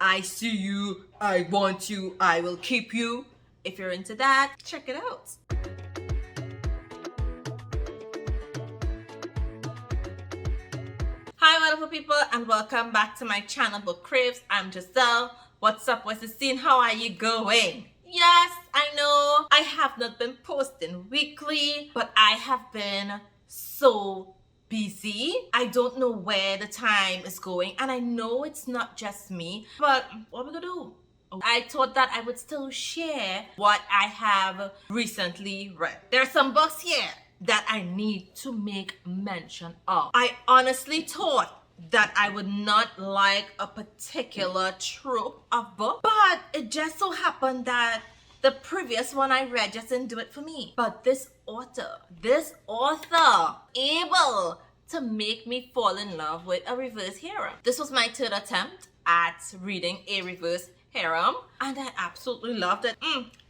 I see you, I want you, I will keep you. If you're into that, check it out. Hi wonderful people, and welcome back to my channel Book Craves. I'm Giselle. What's up? What's the scene? How are you going? Yes, I know I have not been posting weekly, but I have been so busy. I don't know where the time is going, and I know it's not just me, but what are we gonna do? I thought that I would still share what I have recently read. There are some books here that I need to make mention of. I honestly thought that I would not like a particular trope of book, but it just so happened that the previous one I read just didn't do it for me. But this author, able to make me fall in love with a reverse harem. This was my third attempt at reading a reverse harem, and I absolutely loved it.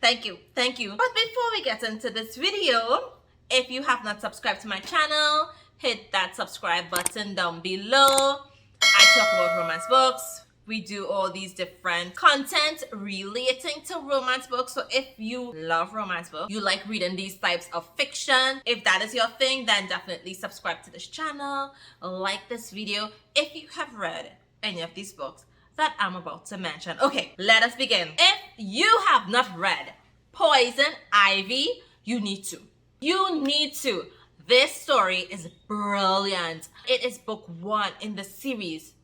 Thank you. But before we get into this video, if you have not subscribed to my channel, hit that subscribe button down below. I talk about romance books. We do all these different content relating to romance books. So if you love romance books, you like reading these types of fiction, if that is your thing, then definitely subscribe to this channel, like this video if you have read any of these books that I'm about to mention. Okay, let us begin. If you have not read Poison Ivy, you need to. This story is brilliant. It is book 1 in the series.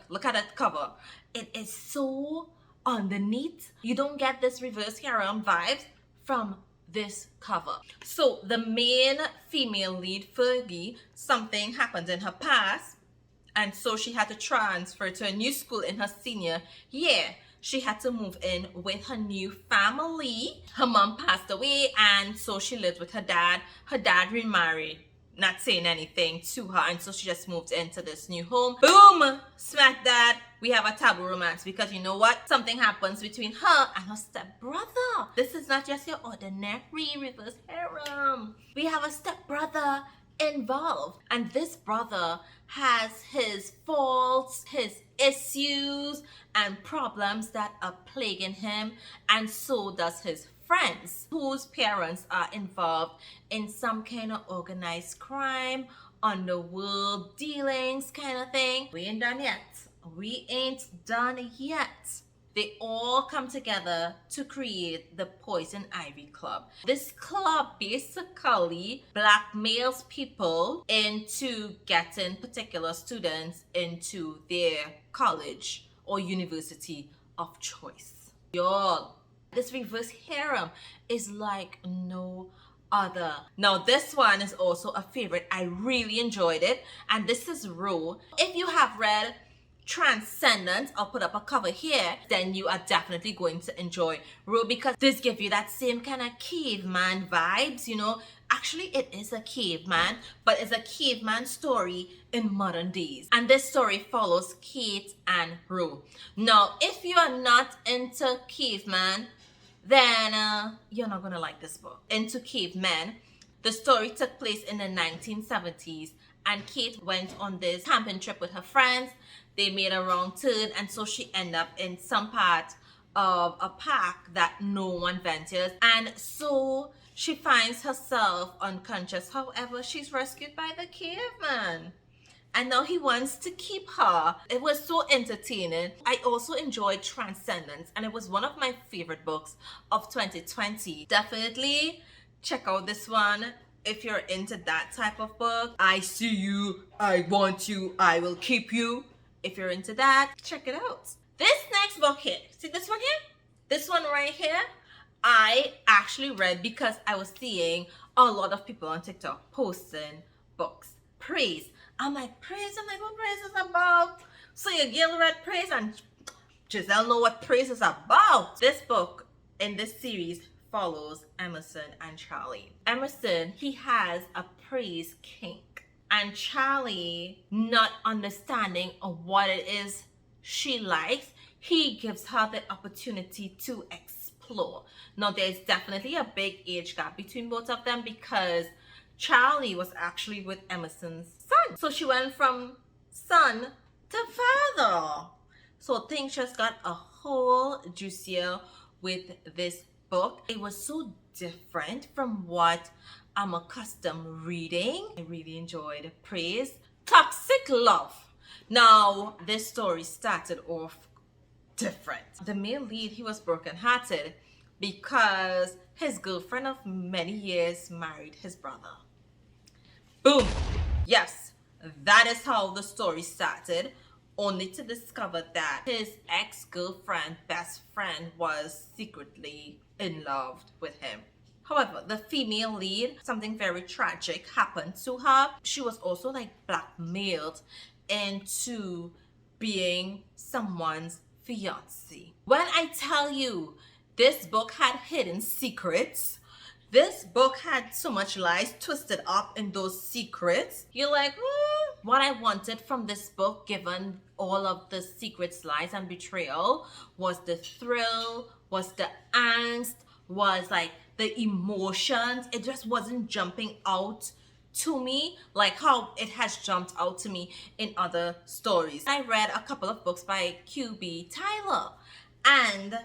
Look at that cover. It is so underneath. You don't get this reverse harem vibes from this cover. So the main female lead, Fergie, something happened in her past, and so she had to transfer to a new school in her senior year. She had to move in with her new family. Her mom passed away, and so she lived with her dad. Her dad remarried, not saying anything to her, and so she just moved into this new home. Boom! Smack that. We have a taboo romance, because you know what? Something happens between her and her stepbrother. This is not just your ordinary reverse harem. We have a stepbrother involved, and this brother has his faults, his issues and problems that are plaguing him, and so does his friends whose parents are involved in some kind of organized crime, underworld dealings kind of thing. We ain't done yet. They all come together to create the Poison Ivy Club. This club basically blackmails people into getting particular students into their college or university of choice. Y'all, this reverse harem is like no other. Now this one is also a favorite. I really enjoyed it, and this is Rowe. If you have read Transcendence, I'll put up a cover here, then you are definitely going to enjoy Rowe, because this gives you that same kind of caveman vibes, you know. Actually, it is a caveman, but it's a caveman story in modern days. And this story follows Cate and Rowe. Now, if you are not into caveman, then you're not gonna like this book. Into cavemen, the story took place in the 1970s, and Cate went on this camping trip with her friends. They made a wrong turn, and so she ended up in some part of a park that no one ventures, and so she finds herself unconscious. However, she's rescued by the caveman, and now he wants to keep her. It was so entertaining. I also enjoyed Transcendence, and it was one of my favorite books of 2020. Definitely check out this one if you're into that type of book. I see you, I want you, I will keep you. If you're into that, check it out. This next book here, see this one here? This one right here, I actually read because I was seeing a lot of people on TikTok posting books. Praise. I'm like, praise? I'm like, what praise is about? So your girl read praise, and Giselle know what praise is about. This book in this series follows Emerson and Charlie. Emerson, he has a praise kink. And Charlie, not understanding of what it is she likes, he gives her the opportunity to explore. Now, there's definitely a big age gap between both of them, because Charlie was actually with Emerson's son. So she went from son to father. So things just got a whole juicier with this book. It was so different from what I'm accustomed reading. I really enjoyed Praise. Toxic Love. Now, this story started off different. The male lead, he was brokenhearted because his girlfriend of many years married his brother. Boom. Yes, that is how the story started, only to discover that his ex-girlfriend, best friend, was secretly in love with him. However, the female lead, something very tragic happened to her. She was also like blackmailed into being someone's fiance. When I tell you this book had hidden secrets, this book had so much lies twisted up in those secrets. You're like, what I wanted from this book, given all of the secrets, lies, and betrayal, was the thrill, was the angst, was like the emotions. It just wasn't jumping out to me like how it has jumped out to me in other stories. I read a couple of books by Q.B.Tyler, and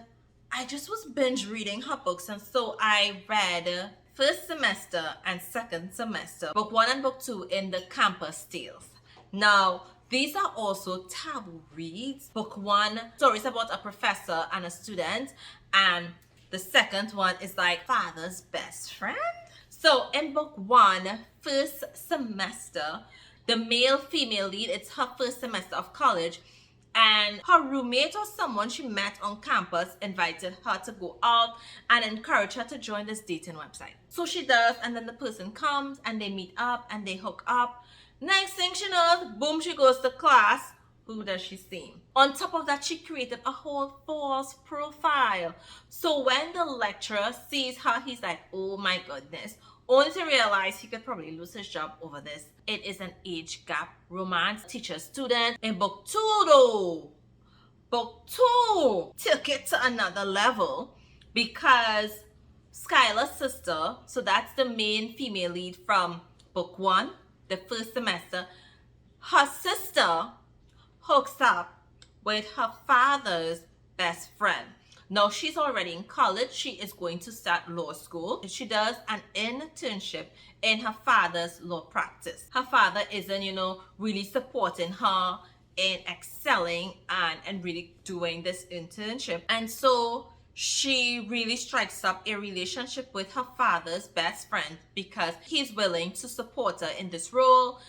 I just was binge reading her books, and so I read first semester and second semester, book 1 and book 2 in the campus tales. Now, these are also taboo reads. Book 1, stories about a professor and a student, and the second one is like father's best friend. So in book 1, first semester, the male-female lead, it's her first semester of college, and her roommate or someone she met on campus invited her to go out and encourage her to join this dating website. So she does, and then the person comes and they meet up and they hook up. Next thing she knows, boom, she goes to class. Who does she see? On top of that, she created a whole false profile. So when the lecturer sees her, he's like, oh my goodness. Only to realize he could probably lose his job over this. It is an age gap romance, teacher-student. In book 2 though, book 2 took it to another level because Skylar's sister, so that's the main female lead from book 1, the first semester, her sister hooks up with her father's best friend. Now she's already in college. She is going to start law school. She does an internship in her father's law practice. Her father isn't, really supporting her in excelling and really doing this internship. And so she really strikes up a relationship with her father's best friend because he's willing to support her in this role,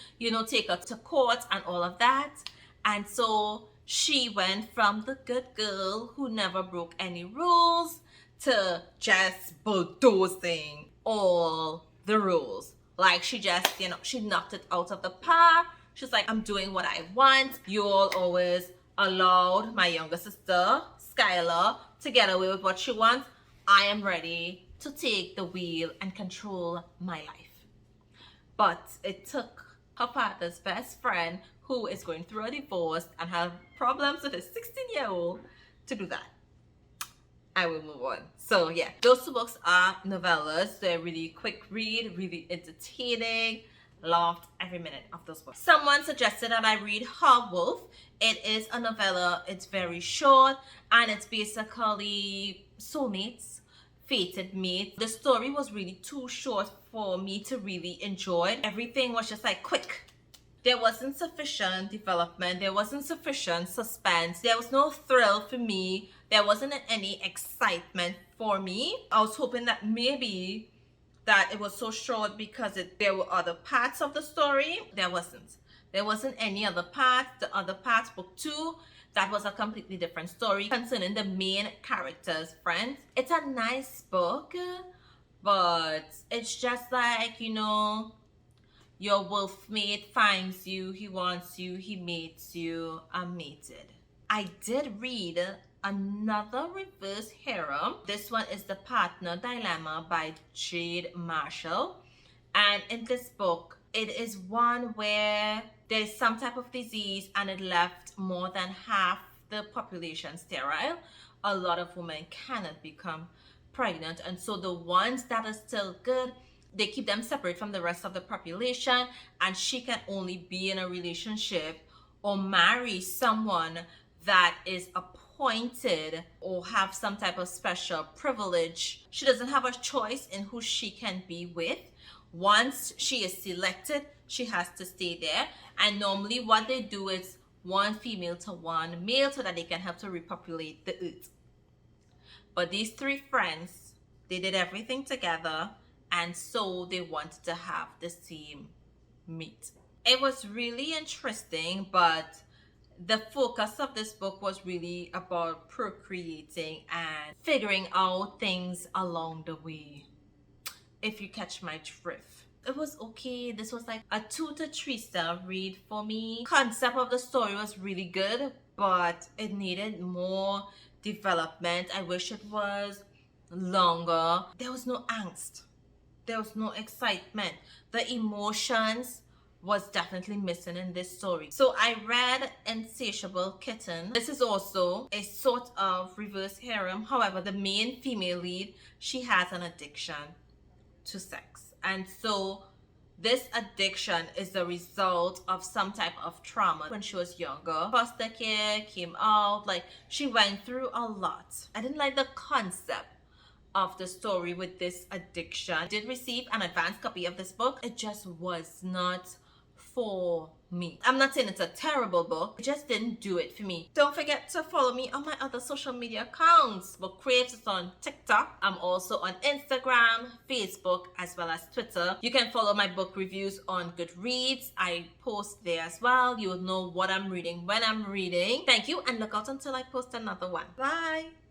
take her to court and all of that. And so she went from the good girl who never broke any rules to just bulldozing all the rules. Like she just, she knocked it out of the park. She's like, I'm doing what I want. You all always allowed my younger sister, Skylar, to get away with what she wants. I am ready to take the wheel and control my life. But it took her father's best friend, who is going through a divorce and have problems with a 16-year-old, to do that. I will move on. So yeah, those 2 books are novellas. They're really quick read, really entertaining. Loved every minute of those books. Someone suggested that I read Her Wolf. It is a novella. It's very short and it's basically soulmates, fated mates. The story was really too short for me to really enjoy. Everything was just like quick. There wasn't sufficient development. There wasn't sufficient suspense. There was no thrill for me. There wasn't any excitement for me. I was hoping that maybe that it was so short because there were other parts of the story. There wasn't. There wasn't any other part. The other parts, book 2, that was a completely different story concerning the main character's friends. It's a nice book, but it's just like, your wolf mate finds you, he wants you, he mates you, I'm mated. I did read another reverse harem. This one is The Partner Dilemma by Jade Marshall. And in this book, it is one where there's some type of disease and it left more than half the population sterile. A lot of women cannot become pregnant. And so the ones that are still good, they keep them separate from the rest of the population, and she can only be in a relationship or marry someone that is appointed or have some type of special privilege. She doesn't have a choice in who she can be with. Once she is selected, she has to stay there. And normally what they do is one female to one male so that they can help to repopulate the earth. But these three friends, they did everything together, and so they wanted to have the same mate. It was really interesting, but the focus of this book was really about procreating and figuring out things along the way, if you catch my drift. It was okay. This was like a 2 to 3 star read for me. Concept of the story was really good, but it needed more development. I wish it was longer. There was no angst. There was no excitement. The emotions was definitely missing in this story. So I read Insatiable Kitten. This is also a sort of reverse harem. However, the main female lead, she has an addiction to sex. And so this addiction is the result of some type of trauma when she was younger. Foster care, came out, like she went through a lot. I didn't like the concept of the story with this addiction. I did receive an advanced copy of this book. It just was not for me. I'm not saying it's a terrible book. It just didn't do it for me. Don't forget to follow me on my other social media accounts. Book Craves is on TikTok. I'm also on Instagram, Facebook, as well as Twitter. You can follow my book reviews on Goodreads. I post there as well. You will know what I'm reading when I'm reading. Thank you, and look out until I post another one. Bye.